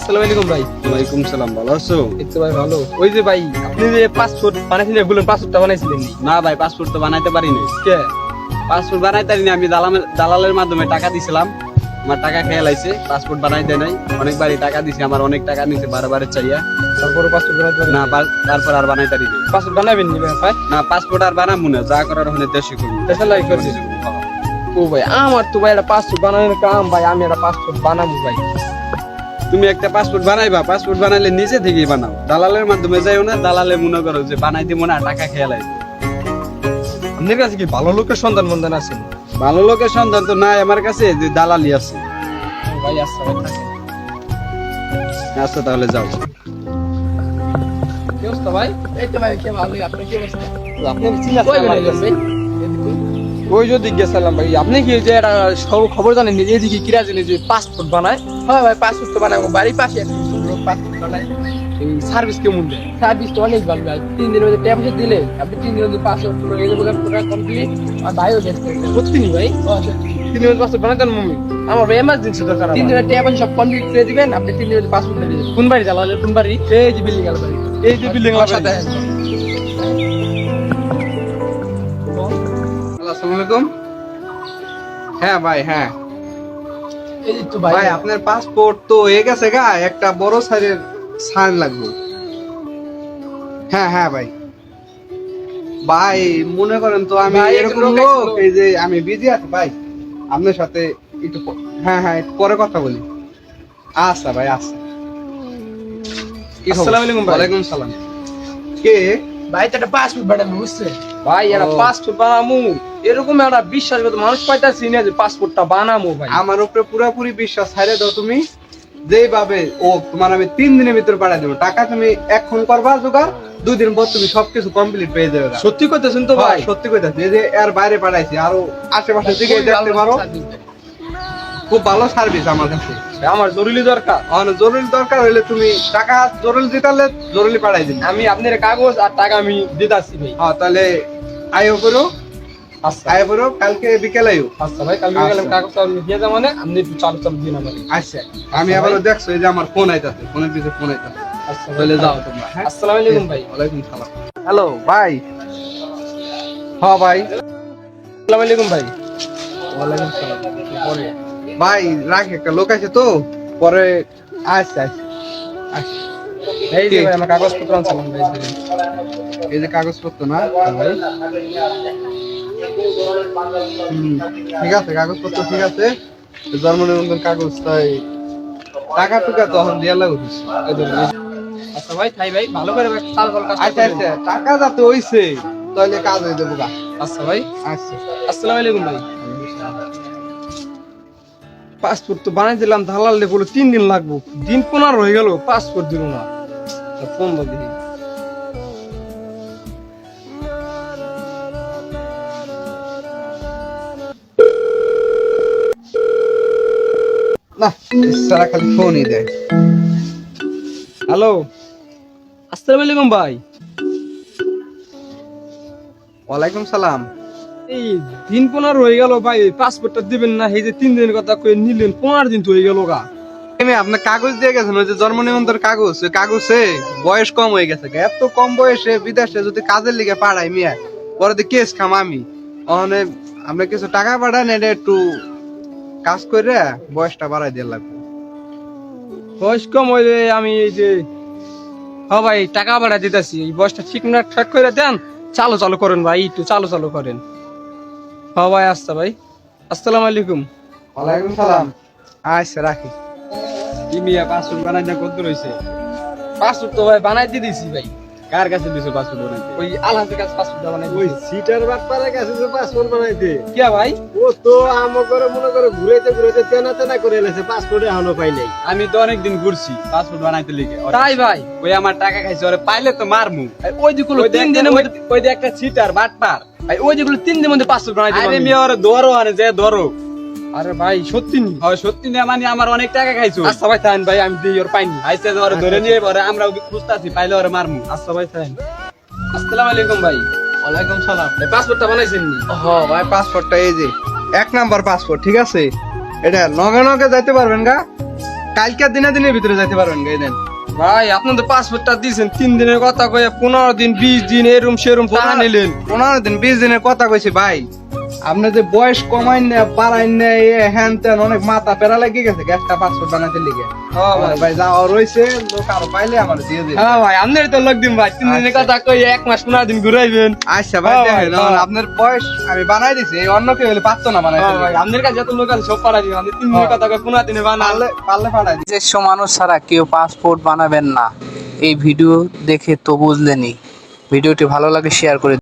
আসসালামু আলাইকুম ভাই। ওয়ালাইকুম সালাম, ভালো আছো? এই তো ভাই ভালো। ওই যে ভাই আপনি যে পাসপোর্ট বানাইছিলেন, বললেন পাসপোর্টটা বানাইছিলেন নি? না ভাই, পাসপোর্ট তো বানাইতে পারিনি। কে? পাসপোর্ট বানাইতে পারিনি, আমি দালালের মাধ্যমে টাকা দিছিলাম। আমার টাকা খেয়ে লাইছে, পাসপোর্ট বানাইতে নাই। অনেকবারই টাকা দিছি, আমার অনেক টাকা নিছে বারে চাইয়া। তারপরে পাসপোর্ট বানাইতে পারেন না, তারপর আর বানাইতে পারিনি। পাসপোর্ট বানাবেন নি ভাই? না, পাসপোর্ট আর বানাবো না, যা করার ওখানে দেশে করবো। দেশে লাই করে দিছি। ও ভাই, আমার তো ভাই একটা পাসপোর্ট বানানোর কাম ভাই, আমি একটা পাসপোর্ট বানাবো ভাই। তুমি একটা পাসপোর্ট বানাইবা, পাসপোর্ট বানাইলে নিজে থেকেই বানাও, দালালের মাধ্যমে যাইও না। দালালে মনে করো যে বানাই দিব না, টাকা খেয়ে লাইছে। আপনার কাছে কি ভালো লোকের সন্ধান মন্দান আছে? ভালো লোকের সন্ধান তো নাই আমার কাছে, যে দালালি আছে। ভাই আচ্ছা ভাই, থাকেন। আচ্ছা তাহলে যাও। কি অবস্থা ভাই? এই তো ভাই, কে ভালো, আপনার কি অবস্থা? আপনি চিনা কই বেরাইলেন ভাই? ওই যদি গেছিলাম ভাই, আপনি কি যে একটা খবর জানেন যে এদিকে কিরা জানেন যে পাসপোর্ট বানায়? হ্যাঁ ভাই, পাসপোর্ট তো বানাবো, বাড়ির পাশে একটা লোক পাসপোর্ট বানায়। এই সার্ভিস কেমন দেয়? সার্ভিস তো অনেক ভালো ভাই, 3 দিনের মধ্যে ট্যাবলেট দিলে আপনি 3 দিনের মধ্যে পাসপোর্ট পুরো এই পুরো কমপ্লিট। আর ভাইও গেছে সত্যি নি ভাই? 3 দিনের পাসপোর্ট বানাই দেন মমি। আমার ভাই এমার্জেন্সি দরকার। 3 দিনের ট্যাবলেট সব কমপ্লিট করে দিবেন, আপনি 3 দিনের পাসপোর্ট দিয়ে দিবেন। কোন বাড়ি জ্বালালে? কোন বাড়ি? এই যে বিল্ডিং বাড়ি, এই যে বিল্ডিং আমার সাথে আছে। আসসালামু আলাইকুম। হ্যাঁ ভাই, হ্যাঁ এই যে তো ভাই, ভাই, আপনার পাসপোর্ট তো হয়ে গেছে গা, একটা বড় সাইজের সাইন লাগবে। হ্যাঁ ভাই, ভাই মনে করেন তো আমি ভাই, এরকম লোক লোক, আসলো। এই যে আমি বিজি আছি ভাই, আপনার সাথে একটু হ্যাঁ একটু পরে কথা বলি। আচ্ছা ভাই, আচ্ছা। কি খবর? আসসালামু আলাইকুম ভাই। ওয়ালাইকুম সালাম। কে? ভাই তো একটা পাসপোর্ট বানাবো, বুঝছেন? ভাই এরা ও। পাসপোর্ট বানামু, এরকম একটা বিশ্বাসগত মানুষ পাইতাছি না যে পাসপোর্টটা বানামু ভাই। আমার উপরে পুরোপুরি বিশ্বাস ছাড়ে দাও তুমি। যেভাবে তোমার আমি 3 দিনের ভিতরে পাঠিয়ে দেবো টাকা, তুমি এখন করবা জোগাড়, 2 দিন পর তুমি সবকিছু কমপ্লিট পেয়ে যাবে। সত্যি কইতেছেন তো ভাই? সত্যি কইতাছি, এই যে এর বাইরে পাঠাইছি, আরো আশেপাশে দিকে দেখতে পারো। খুব ভালো সার্ভিস আমার কাছে। আমার জরুরি দরকার। অনেক জরুরি দরকার হইলে তুমি টাকা জরুরি দিতালে জরুরি পাঠাই দিন। আমি আপনার কাগজ আর টাকা আমি দিতাছি ভাই। হ্যাঁ তাহলে আইও করো, আচ্ছা আইও করো, কালকে বিকেলে আইও। আচ্ছা ভাই, কাল গেলাম কাগজ দিয়ে যাবো, মানে আপনি একটু চালু দিন আমাকে। আচ্ছা, আমি আবারও দেখছো এই যে আমার ফোন আইতাছে, ফোনের পিছে ফোন আইতাছে। আচ্ছা তাহলে যাও তোমরা। হ্যাঁ, আসসালামু আলাইকুম ভাই। ওয়ালাইকুম সালাম। হ্যালো ভাই। হ্যাঁ ভাই। আসসালামু আলাইকুম ভাই। ওয়ালাইকুম সালাম। পরে ভাই রাখ, একটা লোক আছে তো, পরে আচ্ছা আচ্ছা আচ্ছা। এই যে ভাই আমার কাগজপত্র আনছিলাম ভাই। এই যে কাগজপত্র না ভাই? ঠিক আছে, কাগজপত্র ঠিক আছে। জন্ম নিবন্ধন কাগজ, তাই টাকা টুকা তখন দিয়া লাগবে। আচ্ছা ভাই, তাই ভাই ভালো করে চাল চাল কাজ আচ্ছা আচ্ছা, টাকা যাতে হইছে তাহলে কাজ হয়ে যাবো গা। আচ্ছা ভাই। আচ্ছা। আসসালামু আলাইকুম ভাই। পাসপোর্ট তো বানাই দিলাম, দালালে বলে 3 দিন লাগবো, দিন 15 হয়ে গেল, পাসপোর্ট দিল না। ফোন দিই। না, সারা খালি ফোনই দেয়। হ্যালো, আসসালামু আলাইকুম ভাই। ওয়ালাইকুম সালাম। এই দিন 15 হয়ে গেল ভাই, পাসপোর্টটা দিবেন না? এই যে 3 দিনের কথা কই নিলেন, 15 দিন তো হয়ে গেল গা। আমি আপনার কাগজ দিয়ে গেছেন, ওই যে জন্ম নিবন্ধন কাগজ, ওই কাগজে বয়স কম হয়ে গেছে। এত কম বয়সে বিদেশে যদি কাজের লিগে পাঠাই মিয়া, পরে তো কেস খাম আমি। ওখানে আমরা কিছু টাকা পাঠান, এটা একটু কাজ করে বয়সটা বাড়াই দিয়ে লাগবে। বয়স কম হইলে আমি এই যে হ্যাঁ ভাই টাকা বাড়া দিতেছি, এই বয়সটা ঠিক না ঠিক করে দেন, চালু করেন ভাই, একটু চালু করেন। হ্যাঁ ভাই, আচ্ছা ভাই, আসসালামু আলাইকুম। ওয়ালাইকুম সালাম। আচ্ছা রাখি। কি মিয়া পাসপোর্ট বানাই না কত রইছে? পাসপোর্ট তো ভাই বানাই দিয়ে দিছি ভাই। কার কাছে দিছো পাসপোর্ট বানাইতে? ওই আলহাজের কাছে পাসপোর্ট বানাই ওই দিছি। সিটার বাটপাড়ার কাছে যে পাসপোর্ট বানাইতে, কি ভাই? ও তো আমো করে মনে করে ঘুরাইতে তেনা করে এনেছে, পাসপোর্টে এখনো পাই নাই। আমি তো অনেকদিন ঘুরছি পাসপোর্ট বানাইতে লিগে। তাই ভাই? ওই আমার টাকা খাইছে, ওরে পাইলে তো মারমু। ওই যেগুলো 3 দিনের মধ্যে, ওই যে একটা চিটার বাটপার। ভাই ওই যেগুলো 3 দিনের মধ্যে পাসপোর্ট বানাই আরে দিলাম। মিয়া, ওরে ধরো, আরে যে ধরো। আরে ভাই সত্যি নি? হয় সত্যি না, মানে আমার অনেক টাকা খাইছো। আচ্ছা ভাই থাকেন ভাই, আমি দিই ওর পাইনি। আইসে ওরে ধরে নিয়ে পরে আমরা খুঁজতাছি, পাইলে ওরে মারমু। আচ্ছা ভাই থাকেন। আসসালামু আলাইকুম ভাই। ওয়ালাইকুম সালাম। এই পাসপোর্টটা বানাইছেন নি? হ্যাঁ ভাই, পাসপোর্টটা এই যে 1 নাম্বার পাসপোর্ট, ঠিক আছে? এটা নগে নগে যাইতে পারবেন গা? কালকে দিনের ভিতরে যাইতে পারবেন গাই দেন। ভাই আপনি তো পাসপোর্টটা দিয়েছেন 3 দিনের কথা কয়ে 15 দিন 20 দিন এরম সেরম টাকা নিলেন। 15 দিন 20 দিনের কথা কইছি ভাই, আপনি যে বয়স কমাইন না পারাইন না হ্যান ত্যান অনেক মাথা পেরা লেগে গেছে একটা পাসপোর্ট বানাইতে লিগে। হ্যাঁ ভাই। ভাই যাওয়া রয়েছে, লোক আরো পাইলে আমার দিয়ে দিন। হ্যাঁ ভাই আপনার তো লোক দিন ভাই 3 দিনের কথা কয়ে 1 মাস 15 দিন ঘুরাইবেন। আচ্ছা ভাই হ্যাঁ দেখেন, ভাই, হ্যাঁ। আপনার বয়স আমি বানাই দিছি, এই অন্য কেউ হলে পারতো না বানাইতে। হ্যাঁ ভাই আপনার কাছে যত লোক আছে সব পাড়া দিবেন। আপনি 3 দিনের কথা কয়ে 15 দিনে বানালে পারলে পাঠাই দিন। নিজস্ব মানুষ ছাড়া কেউ পাসপোর্ট বানাবেন না। এই ভিডিও দেখে তো বুঝলেনই। ভিডিওটি ভালো লাগে শেয়ার করে